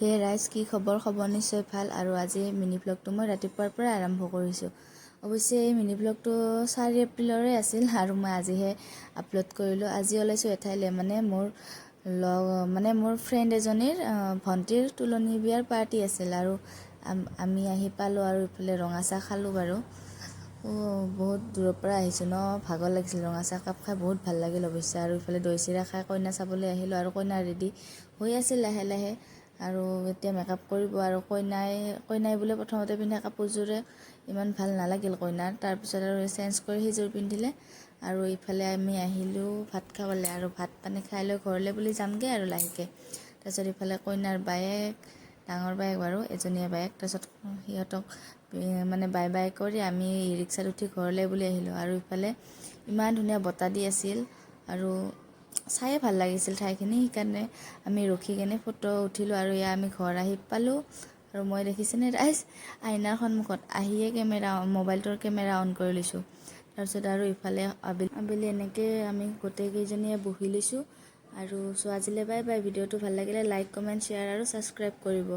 হে ৰাইজ, কি খবৰ? খবৰ নিশ্চয় ভাল। আৰু আজি মিনি ব্লগটো মই ৰাতিপুৱাৰ পৰা আৰম্ভ কৰিছোঁ। অৱশ্যে এই মিনি ব্লগটো 4 এপ্ৰিলৰে আছিল আৰু মই আজিহে আপলোড কৰিলোঁ। আজি ওলাইছোঁ এঠাইলৈ, মোৰ ফ্ৰেণ্ড এজনীৰ ভণ্টিৰ তুলনি বিয়াৰ পাৰ্টি আছিল আৰু আমি আহি পালোঁ আৰু ইফালে ৰঙা চাহ খালোঁ বাৰু। বহুত দূৰৰ পৰা আহিছোঁ ন, ভাগৰ লাগিছিল। ৰঙা চাহ কাপ খাই বহুত ভাল লাগিল অৱশ্যে। আৰু ইফালে দৈ চিৰা খাই কইনা চাবলৈ আহিলোঁ আৰু কইনা ৰেডি হৈ আছিল লাহে লাহে। আৰু এতিয়া মেকআপ কৰিব আৰু কইনাই বোলে প্ৰথমতে পিন্ধা কাপোৰযোৰে ইমান ভাল নালাগিল কইনাৰ। তাৰপিছত আৰু চেঞ্জ কৰি সেইযোৰ পিন্ধিলে আৰু ইফালে আমি আহিলোঁ ভাত খাবলৈ। আৰু ভাত পানী খাই লৈ ঘৰলৈ বুলি যামগৈ আৰু লাহেকৈ। তাৰপিছত ইফালে কইনাৰ বায়েক, ডাঙৰ বায়েক বাৰু, এজনীয়ে বায়েক। তাৰপিছত সিহঁতক বাই বাই কৰি আমি ৰিক্সাত উঠি ঘৰলৈ বুলি আহিলোঁ। আৰু ইফালে ইমান ধুনীয়া বতাহ দি আছিল আৰু চায়ে ভাল লাগিছিল ঠাইখিনি, সেইকাৰণে আমি ৰখি কেনে ফটো উঠিলোঁ। আৰু আমি ঘৰ আহি পালোঁ আৰু মই দেখিছেনে ৰাইজ, আইনাৰ সন্মুখত আহিয়ে মোবাইলটোৰ কেমেৰা অন কৰি লৈছোঁ। তাৰপিছত আৰু ইফালে আবেলি এনেকৈ আমি গোটেইকেইজনীয়ে বহি লৈছোঁ। আৰু আজিলৈ বাই বাই। ভিডিঅ'টো ভাল লাগিলে লাইক, কমেণ্ট, শ্বেয়াৰ আৰু ছাবস্ক্ৰাইব কৰিব।